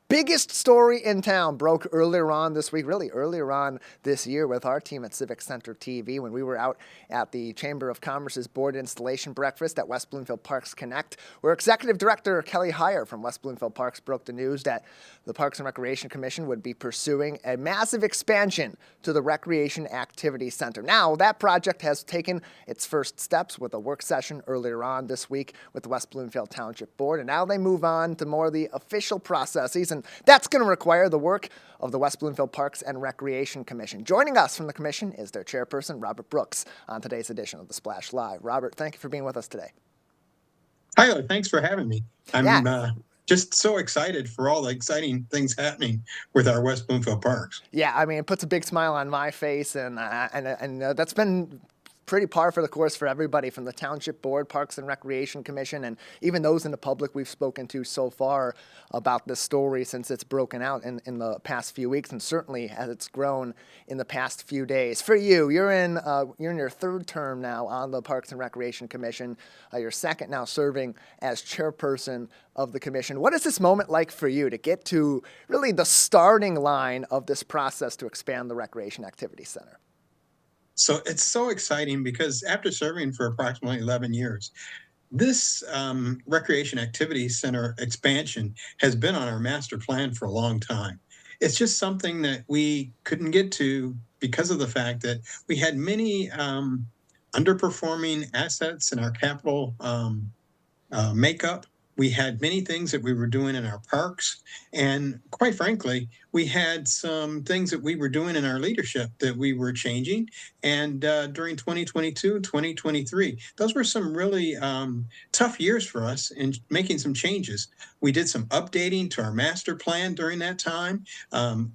Biggest story in town broke earlier on this week, really earlier on this year with our team at Civic Center TV when we were out at the Chamber of Commerce's board installation breakfast at West Bloomfield Parks Connect, where Executive Director Kelly Heyer from West Bloomfield Parks broke the news that the Parks and Recreation Commission would be pursuing a massive expansion to the Recreation Activity Center. Now, that project has taken its first steps with a work session earlier on this week with the West Bloomfield Township Board, and now they move on to more of the official processes, and that's going to require the work of the West Bloomfield Parks and Recreation Commission. Joining us from the commission is their chairperson, Robert Brooks, on today's edition of The Splash Live. Robert, thank you for being with us today. Tyler, thanks for having me. Yeah. I'm just so excited for all the exciting things happening with our West Bloomfield Parks. Yeah, I mean, it puts a big smile on my face, and that's been pretty par for the course for everybody from the Township Board, Parks and Recreation Commission, and even those in the public we've spoken to so far about this story since it's broken out in the past few weeks, and certainly as it's grown in the past few days. For you, you're in your third term now on the Parks and Recreation Commission. Your second now serving as chairperson of the commission. What is this moment like for you to get to really the starting line of this process to expand the Recreation Activity Center? So it's so exciting because after serving for approximately 11 years, this Recreation Activity Center expansion has been on our master plan for a long time. It's just something that we couldn't get to because of the fact that we had many underperforming assets in our capital makeup. We had many things that we were doing in our parks. And quite frankly, we had some things that we were doing in our leadership that we were changing. And during 2022, 2023, those were some really tough years for us in making some changes. We did some updating to our master plan during that time.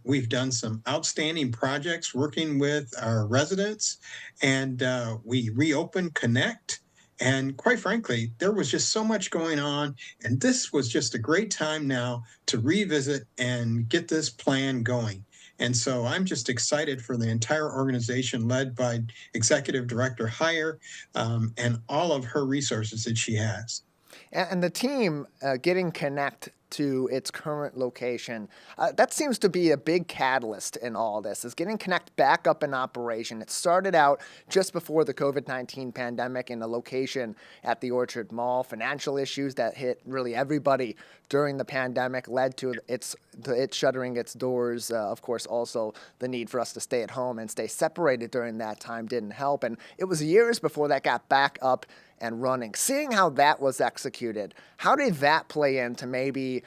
We've done some outstanding projects working with our residents. And we reopened Connect. And quite frankly, there was just so much going on. And this was just a great time now to revisit and get this plan going. And so I'm just excited for the entire organization led by Executive Director Heyer and all of her resources that she has. And the team getting Connect to its current location, that seems to be a big catalyst in all this, is getting Connect back up in operation. It started out just before the COVID-19 pandemic in a location at the Orchard Mall. Financial issues that hit really everybody during the pandemic led to it shuttering its doors. Of course, also the need for us to stay at home and stay separated during that time didn't help. And it was years before that got back up and running. Seeing how that was executed, how did that play into maybe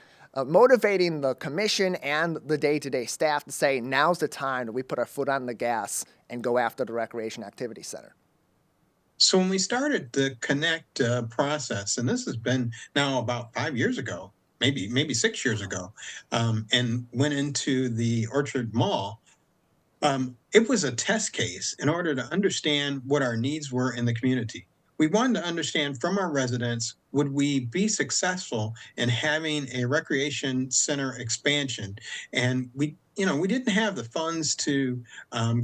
motivating the commission and the day-to-day staff to say, now's the time that we put our foot on the gas and go after the Recreation Activity Center? So when we started the Connect process, and this has been now about 5 years ago, maybe 6 years ago, and went into the Orchard Mall, it was a test case in order to understand what our needs were in the community. We wanted to understand from our residents, would we be successful in having a recreation center expansion? And we didn't have the funds to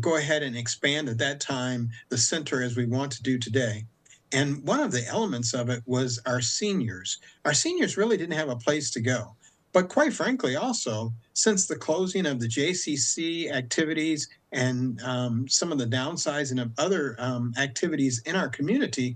go ahead and expand at that time the center as we want to do today. And one of the elements of it was our seniors. Our seniors really didn't have a place to go. But quite frankly, also, since the closing of the JCC activities and some of the downsizing of other activities in our community,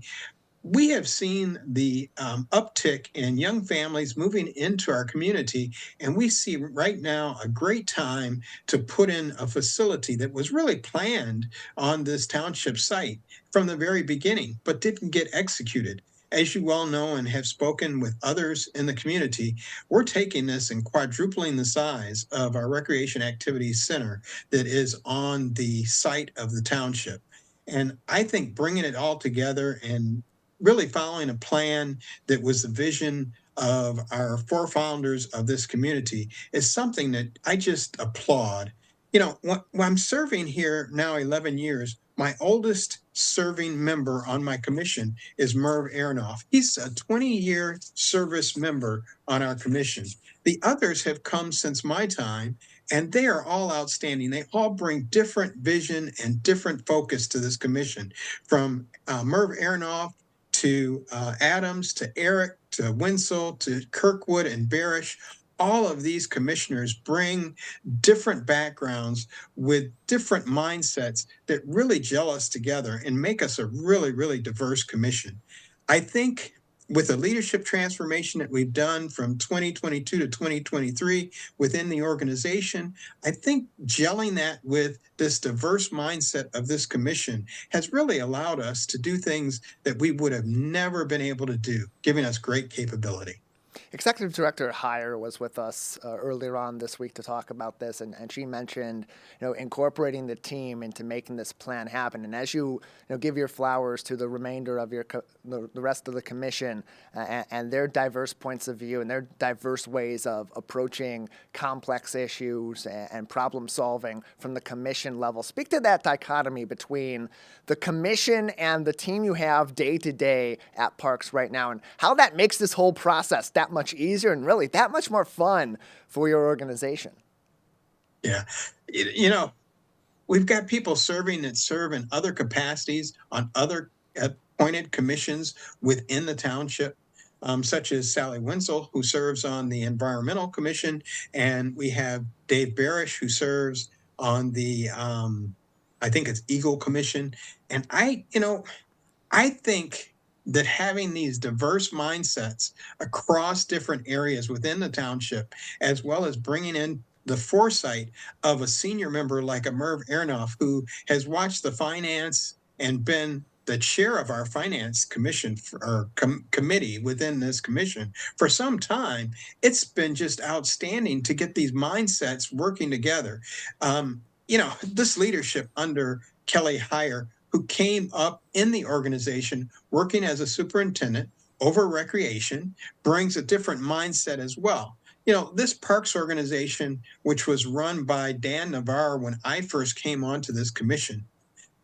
we have seen the uptick in young families moving into our community, and we see right now a great time to put in a facility that was really planned on this township site from the very beginning, but didn't get executed. As you well know and have spoken with others in the community, we're taking this and quadrupling the size of our Recreation Activities Center that is on the site of the township. And I think bringing it all together and really following a plan that was the vision of our forefathers of this community is something that I just applaud. When I'm serving here now 11 years, my oldest serving member on my commission is Merv Aronoff. He's a 20-year service member on our commission. The others have come since my time, and they are all outstanding. They all bring different vision and different focus to this commission, from Merv Aronoff to Adams, to Eric, to Winsell, to Kirkwood and Barish. all of these commissioners bring different backgrounds with different mindsets that really gel us together and make us a really, really diverse commission. I think with the leadership transformation that we've done from 2022 to 2023 within the organization, I think gelling that with this diverse mindset of this commission has really allowed us to do things that we would have never been able to do, giving us great capability. Executive Director Heyer was with us earlier on this week to talk about this, and she mentioned, incorporating the team into making this plan happen. And as give your flowers to the remainder of the rest of the commission and their diverse points of view and their diverse ways of approaching complex issues and problem solving from the commission level. Speak to that dichotomy between the commission and the team you have day to day at Parks right now, and how that makes this whole process that much easier and really that much more fun for your organization. Yeah. We've got people that serve in other capacities on other appointed commissions within the township, such as Sally Wenzel, who serves on the Environmental Commission, and we have Dave Barish, who serves on the, I think it's Eagle Commission. And I think that having these diverse mindsets across different areas within the township, as well as bringing in the foresight of a senior member like a Merv Aronoff, who has watched the finance and been the chair of our finance commission committee within this commission for some time, it's been just outstanding to get these mindsets working together. This leadership under Kelly Heyer, who came up in the organization working as a superintendent over recreation, brings a different mindset as well. This parks organization, which was run by Dan Navarre when I first came onto this commission,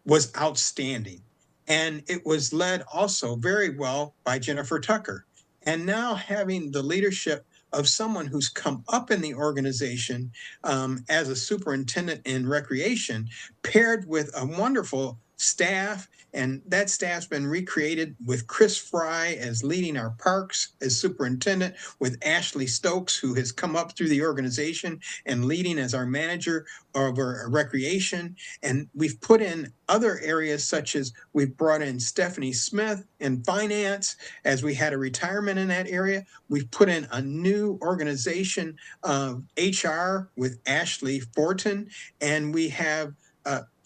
was outstanding. And it was led also very well by Jennifer Tucker. And now having the leadership of someone who's come up in the organization as a superintendent in recreation, paired with a wonderful staff, and that staff's been recreated with Chris Fry as leading our parks as superintendent, with Ashley Stokes, who has come up through the organization and leading as our manager over recreation. And we've put in other areas, such as we've brought in Stephanie Smith in finance as we had a retirement in that area. We've put in a new organization of HR with Ashley Fortin, and we have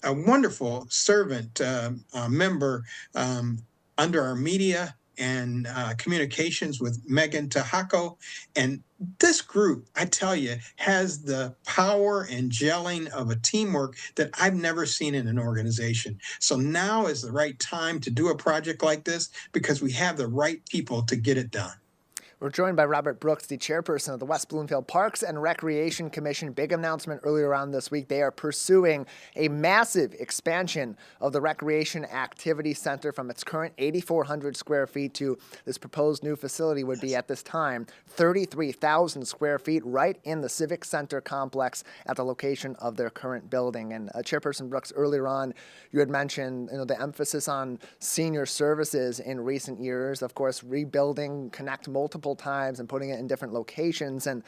a wonderful servant member under our media and communications with Megan Tahako. And this group, I tell you, has the power and gelling of a teamwork that I've never seen in an organization. So now is the right time to do a project like this because we have the right people to get it done. We're joined by Robert Brooks, the chairperson of the West Bloomfield Parks and Recreation Commission. Big announcement earlier on this week. They are pursuing a massive expansion of the Recreation Activity Center from its current 8,400 square feet to this proposed new facility would be at this time 33,000 square feet right in the Civic Center complex at the location of their current building. And Chairperson Brooks, earlier on, you had mentioned the emphasis on senior services in recent years. Of course, rebuilding Connect multiple times and putting it in different locations. And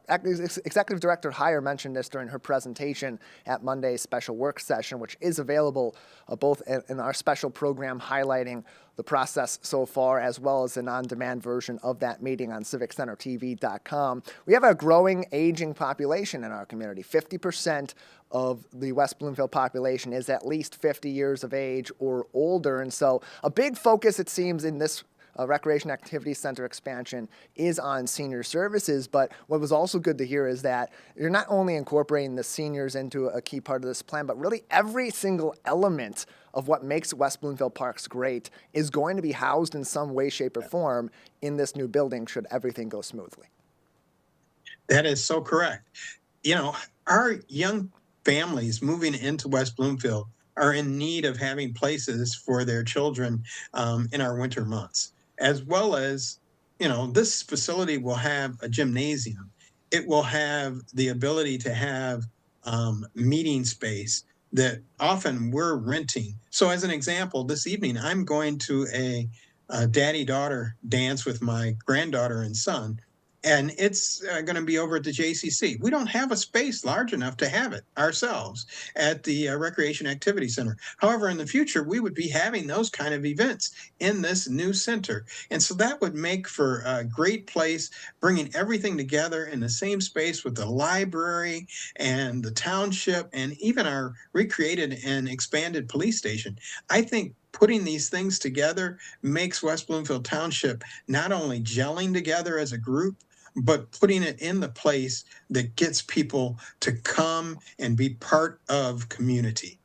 Executive Director Heyer mentioned this during her presentation at Monday's special work session, which is available both in our special program highlighting the process so far, as well as an on-demand version of that meeting on civiccentertv.com. We have a growing, aging population in our community. 50% of the West Bloomfield population is at least 50 years of age or older. And so a big focus, it seems, in this Recreation Activity Center expansion is on senior services. But what was also good to hear is that you're not only incorporating the seniors into a key part of this plan, but really every single element of what makes West Bloomfield Parks great is going to be housed in some way, shape, or form in this new building should everything go smoothly. That is so correct. Our young families moving into West Bloomfield are in need of having places for their children in our winter months, as well as, this facility will have a gymnasium. It will have the ability to have meeting space that often we're renting. So as an example, this evening, I'm going to a daddy-daughter dance with my granddaughter and son. and it's going to be over at the JCC. We don't have a space large enough to have it ourselves at the Recreation Activity Center. However, in the future, we would be having those kind of events in this new center. And so that would make for a great place, bringing everything together in the same space with the library and the township and even our recreated and expanded police station. I think putting these things together makes West Bloomfield Township not only gelling together as a group, but putting it in the place that gets people to come and be part of community.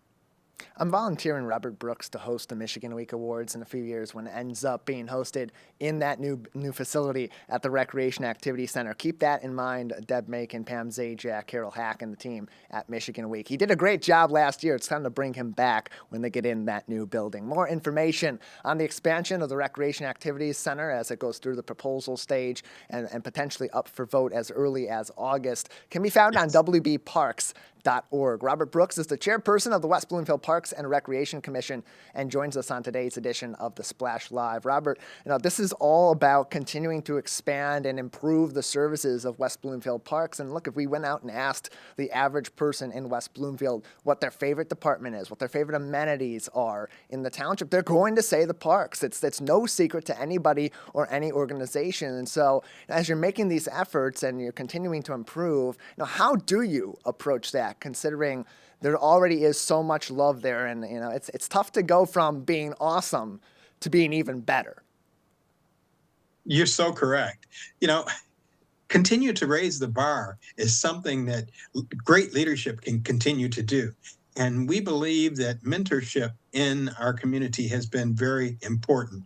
I'm volunteering Robert Brooks to host the Michigan Week Awards in a few years when it ends up being hosted in that new facility at the Recreation Activity Center. Keep that in mind, Deb Macon, Pam Zajac, Carol Hack, and the team at Michigan Week. He did a great job last year. It's time to bring him back when they get in that new building. More information on the expansion of the Recreation Activities Center as it goes through the proposal stage and potentially up for vote as early as August can be found on WBParks.org. Robert Brooks is the chairperson of the West Bloomfield Parks and Recreation Commission and joins us on today's edition of the Splash Live. Robert, this is all about continuing to expand and improve the services of West Bloomfield Parks. And look, if we went out and asked the average person in West Bloomfield what their favorite department is, what their favorite amenities are in the township, they're going to say the parks. It's no secret to anybody or any organization. And so as you're making these efforts and you're continuing to improve, how do you approach that, considering there already is so much love there, and it's tough to go from being awesome to being even better. You're so correct. Continue to raise the bar is something that great leadership can continue to do. And we believe that mentorship in our community has been very important.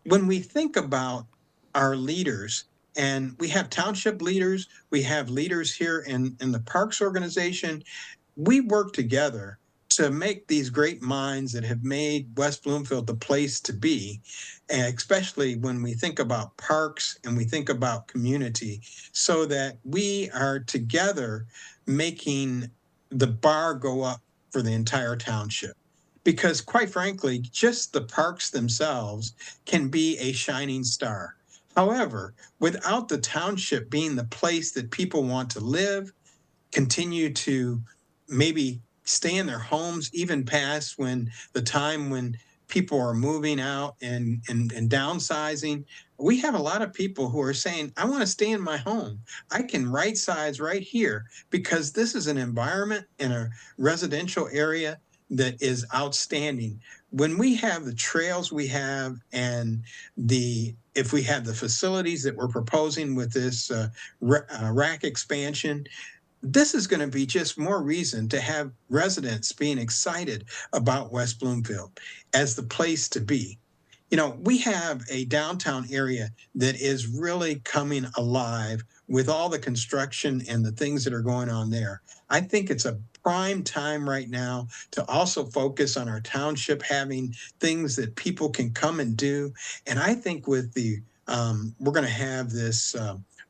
When we think about our leaders, and we have township leaders, we have leaders here in the parks organization, we work together to make these great minds that have made West Bloomfield the place to be, and especially when we think about parks and we think about community, so that we are together making the bar go up for the entire township. Because quite frankly, just the parks themselves can be a shining star. However, without the township being the place that people want to live, continue to maybe stay in their homes, even past the time when people are moving out and downsizing, we have a lot of people who are saying, I want to stay in my home. I can right size right here because this is an environment in a residential area that is outstanding. When we have the trails we have and if we have the facilities that we're proposing with this rack expansion, this is going to be just more reason to have residents being excited about West Bloomfield as the place to be. We have a downtown area that is really coming alive with all the construction and the things that are going on there. I think it's a prime time right now to also focus on our township having things that people can come and do. And I think with we're going to have this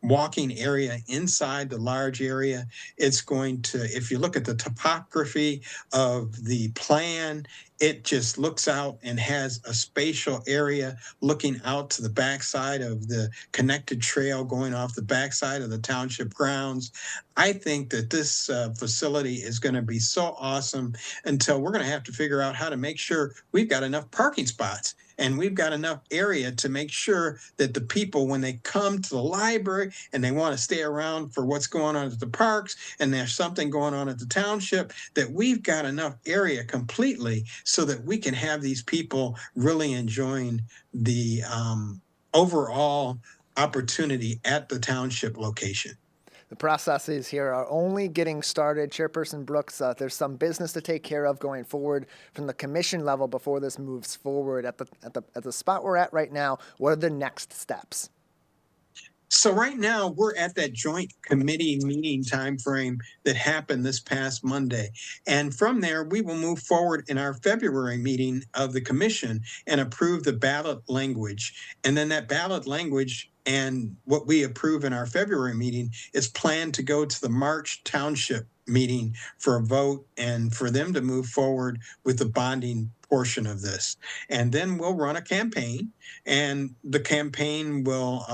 walking area inside the large area. It's going to, if you look at the topography of the plan, it just looks out and has a spatial area looking out to the backside of the connected trail going off the backside of the township grounds. I think that this facility is going to be so awesome until we're going to have to figure out how to make sure we've got enough parking spots and we've got enough area to make sure that the people, when they come to the library and they want to stay around for what's going on at the parks and there's something going on at the township, that we've got enough area completely so that we can have these people really enjoying the overall opportunity at the township location. The processes here are only getting started. Chairperson Brooks, there's some business to take care of going forward from the commission level before this moves forward. At the spot we're at right now, what are the next steps? So right now we're at that joint committee meeting time frame that happened this past Monday. And from there, we will move forward in our February meeting of the commission and approve the ballot language. And then that ballot language and what we approve in our February meeting is planned to go to the March township meeting for a vote and for them to move forward with the bonding portion of this. And then we'll run a campaign, and the campaign will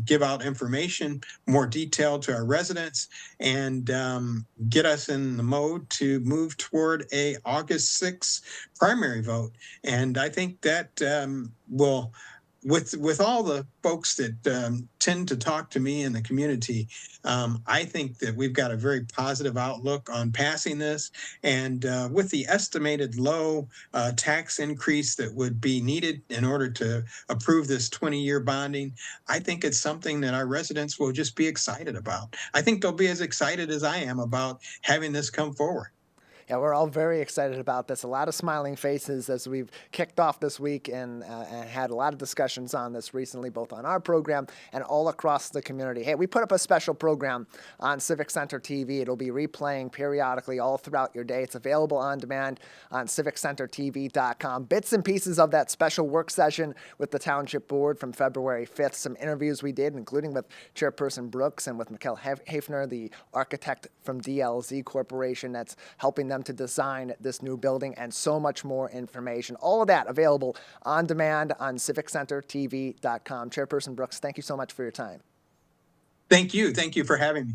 give out information more detailed to our residents and get us in the mode to move toward a August 6th primary vote. And I think that will, with all the folks that tend to talk to me in the community, I think that we've got a very positive outlook on passing this. And with the estimated low tax increase that would be needed in order to approve this 20-year bonding, I think it's something that our residents will just be excited about. I think they'll be as excited as I am about having this come forward. Yeah, we're all very excited about this. A lot of smiling faces as we've kicked off this week and had a lot of discussions on this recently, both on our program and all across the community. Hey, we put up a special program on Civic Center TV. It'll be replaying periodically all throughout your day. It's available on demand on civiccentertv.com. Bits and pieces of that special work session with the Township Board from February 5th. Some interviews we did, including with Chairperson Brooks and with Mikkel Hafner, the architect from DLZ Corporation that's helping them to design this new building, and so much more information. All of that available on demand on civiccentertv.com. Chairperson Brooks, thank you so much for your time. Thank you. Thank you for having me.